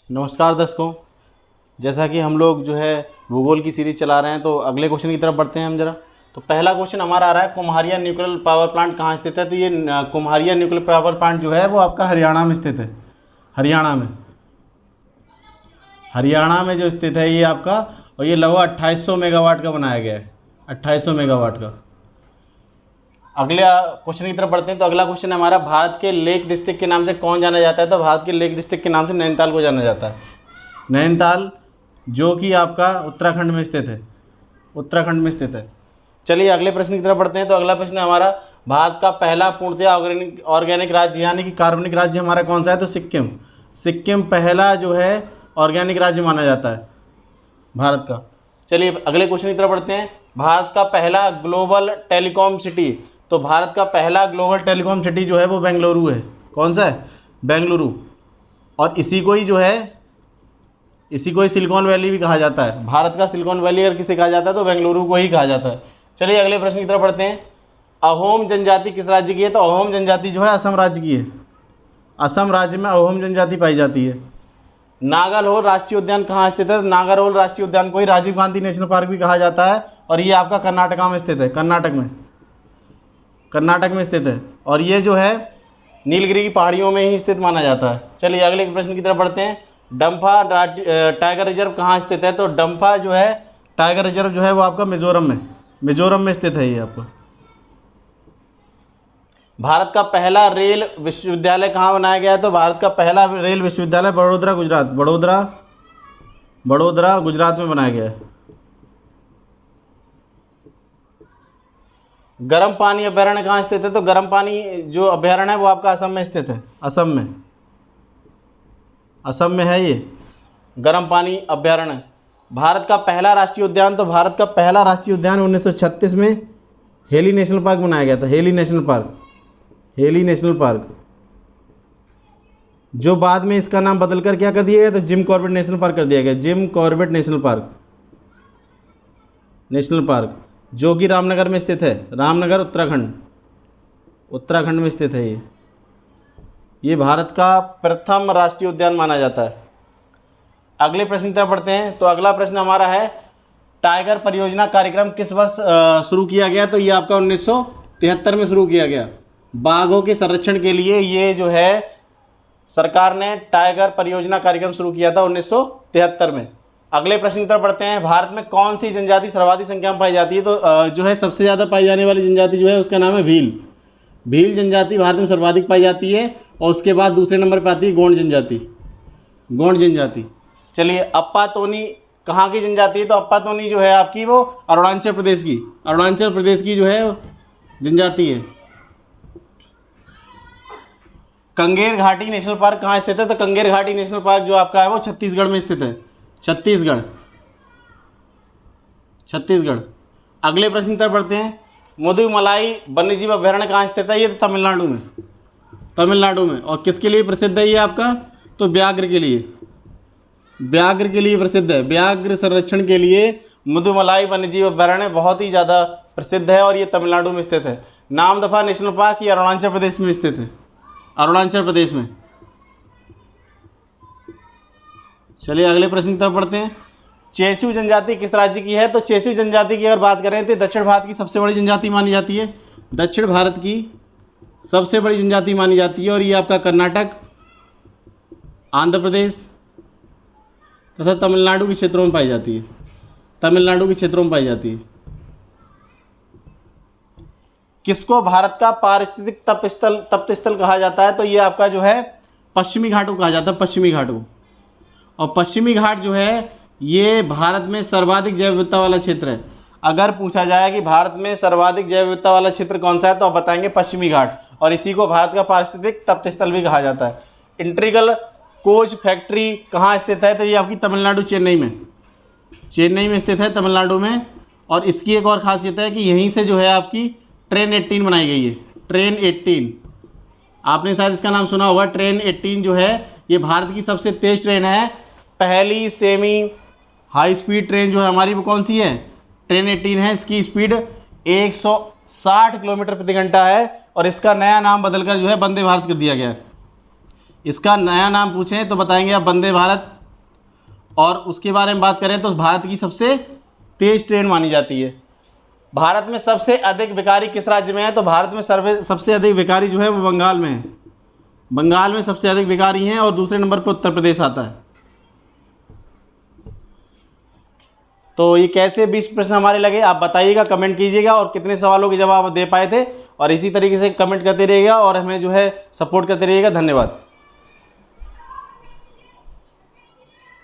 नमस्कार दर्शकों, जैसा कि हम लोग जो है भूगोल की सीरीज चला रहे हैं, तो अगले क्वेश्चन की तरफ बढ़ते हैं हम जरा। तो पहला क्वेश्चन हमारा आ रहा है, कुम्हारिया न्यूक्लियर पावर प्लांट कहाँ स्थित है। तो ये कुम्हारिया न्यूक्लियर पावर प्लांट जो है वो आपका हरियाणा में स्थित है। हरियाणा में जो स्थित है ये आपका, और ये लगभग 2800 मेगावाट का बनाया गया है, 2800 मेगावाट का। अगले क्वेश्चन की तरफ बढ़ते हैं। तो अगला क्वेश्चन है हमारा, भारत के लेक डिस्ट्रिक्ट के नाम से कौन जाना जाता है। तो भारत के लेक डिस्ट्रिक्ट के नाम से नैनीताल को जाना जाता है। नैनीताल जो कि आपका उत्तराखंड में स्थित है। चलिए अगले प्रश्न की तरफ बढ़ते हैं। तो अगला प्रश्न है हमारा, भारत का पहला पूर्णतः ऑर्गेनिक राज्य यानी कि कार्बनिक राज्य हमारा कौन सा है। तो सिक्किम पहला जो है ऑर्गेनिक राज्य माना जाता है भारत का। चलिए अगले क्वेश्चन की तरफ बढ़ते हैं। भारत का पहला ग्लोबल टेलीकॉम सिटी। तो भारत का पहला ग्लोबल टेलीकॉम सिटी जो है वो बेंगलुरु है। कौन सा है? बेंगलुरु। और इसी को ही सिलिकॉन वैली भी कहा जाता है। भारत का सिलिकॉन वैली अगर किसे कहा जाता है तो बेंगलुरु को ही कहा जाता है। चलिए अगले प्रश्न की तरफ बढ़ते हैं। अहोम जनजाति किस राज्य की है। तो अहोम जनजाति जो है असम राज्य की है। असम राज्य में अहोम जनजाति पाई जाती है। नागरहोल राष्ट्रीय उद्यान कहाँ स्थित है। नागरहोल राष्ट्रीय उद्यान को ही राजीव गांधी नेशनल पार्क भी कहा जाता है, और ये आपका कर्नाटका में स्थित है। कर्नाटक में स्थित है, और ये जो है नीलगिरी की पहाड़ियों में ही स्थित माना जाता है। चलिए अगले प्रश्न की तरफ बढ़ते हैं। डम्फा टाइगर रिजर्व कहाँ स्थित है। तो डम्फा जो है टाइगर रिजर्व जो है वो आपका मिजोरम में स्थित है ये आपका। भारत का पहला रेल विश्वविद्यालय कहाँ बनाया गया है। तो भारत का पहला रेल विश्वविद्यालय बड़ोदरा गुजरात में बनाया गया है। गर्म पानी अभ्यारण्य कहाँ स्थित है। तो गर्म पानी जो अभ्यारण्य है वो आपका असम में स्थित है। असम में है ये गर्म पानी अभ्यारण्य। भारत का पहला राष्ट्रीय उद्यान। तो भारत का पहला राष्ट्रीय उद्यान 1936 में हेली नेशनल पार्क बनाया गया था। हेली नेशनल पार्क जो बाद में इसका नाम बदलकर क्या कर दिया गया। तो जिम कॉर्बेट नेशनल पार्क कर दिया गया। जिम कॉर्बेट नेशनल पार्क जो कि रामनगर में स्थित है। रामनगर उत्तराखंड में स्थित है ये भारत का प्रथम राष्ट्रीय उद्यान माना जाता है। अगले प्रश्न की तरफ बढ़ते हैं। तो अगला प्रश्न हमारा है, टाइगर परियोजना कार्यक्रम किस वर्ष शुरू किया गया। तो ये आपका 1973 में शुरू किया गया। बाघों के संरक्षण के लिए ये जो है सरकार ने टाइगर परियोजना कार्यक्रम शुरू किया था 1973 में। अगले प्रश्न की तरफ बढ़ते हैं। भारत में कौन सी जनजाति सर्वाधिक संख्या में पाई जाती है। तो जो है सबसे ज़्यादा पाई जाने वाली जनजाति जो है उसका नाम है भील जनजाति भारत में सर्वाधिक पाई जाती है, और उसके बाद दूसरे नंबर पर आती है गोंड जनजाति। चलिए अप्पा तोनी कहाँ की जनजाति है। तो अप्पा तोनी जो है आपकी वो अरुणाचल प्रदेश की जो है जनजाति है। कंगेर घाटी नेशनल पार्क कहाँ स्थित है। तो कंगेर घाटी नेशनल पार्क जो आपका है वो छत्तीसगढ़ में स्थित है। छत्तीसगढ़। अगले प्रश्न की तरफ बढ़ते हैं। मुदुमलाई वन्यजीव अभ्यारण्य कहाँ स्थित है। ये तो तमिलनाडु में। और किसके लिए प्रसिद्ध है ये आपका। तो व्याघ्र के लिए प्रसिद्ध है। व्याघ्र संरक्षण के लिए मुदुमलाई वन्यजीव अभ्यारण्य बहुत ही ज़्यादा प्रसिद्ध है, और ये तमिलनाडु में स्थित है। नामदफा नेशनल पार्क ये अरुणाचल प्रदेश में स्थित है। चलिए अगले प्रश्न की तरफ बढ़ते हैं। चेचू जनजाति किस राज्य की है। तो चेचू जनजाति की अगर बात करें तो दक्षिण भारत की सबसे बड़ी जनजाति मानी जाती है। और ये आपका कर्नाटक, आंध्र प्रदेश तथा तमिलनाडु के क्षेत्रों में पाई जाती है। किसको भारत का पारिस्थितिक तप्त स्थल कहा जाता है। तो ये आपका जो है पश्चिमी घाट को कहा जाता है। और पश्चिमी घाट जो है ये भारत में सर्वाधिक जैव विविधता वाला क्षेत्र है। अगर पूछा जाए कि भारत में सर्वाधिक जैव विविधता वाला क्षेत्र कौन सा है तो आप बताएंगे पश्चिमी घाट, और इसी को भारत का पारिस्थितिक तप्त स्थल भी कहा जाता है। इंटीग्रल कोच फैक्ट्री कहाँ स्थित है। तो ये आपकी तमिलनाडु, चेन्नई में स्थित है, तमिलनाडु में। और इसकी एक और खासियत है कि यहीं से जो है आपकी ट्रेन 18 बनाई गई है। ट्रेन 18 आपने शायद इसका नाम सुना होगा। ट्रेन 18 जो है ये भारत की सबसे तेज़ ट्रेन है। पहली सेमी हाई स्पीड ट्रेन जो है हमारी वो कौन सी है। ट्रेन 18 है। इसकी स्पीड 160 किलोमीटर प्रति घंटा है, और इसका नया नाम बदलकर जो है वंदे भारत कर दिया गया है। इसका नया नाम पूछें तो बताएंगे आप वंदे भारत। और उसके बारे में बात करें तो भारत की सबसे तेज़ ट्रेन मानी जाती है। भारत में सबसे अधिक भिखारी किस राज्य में है? तो भारत में सबसे अधिक भिखारी जो है वो बंगाल में है। बंगाल में सबसे अधिक भिखारी हैं और दूसरे नंबर पर उत्तर प्रदेश आता है। तो ये कैसे 20 प्रश्न हमारे लगे आप बताइएगा, कमेंट कीजिएगा, और कितने सवालों के जवाब दे पाए थे। और इसी तरीके से कमेंट करते रहिएगा और हमें जो है सपोर्ट करते रहिएगा। धन्यवाद।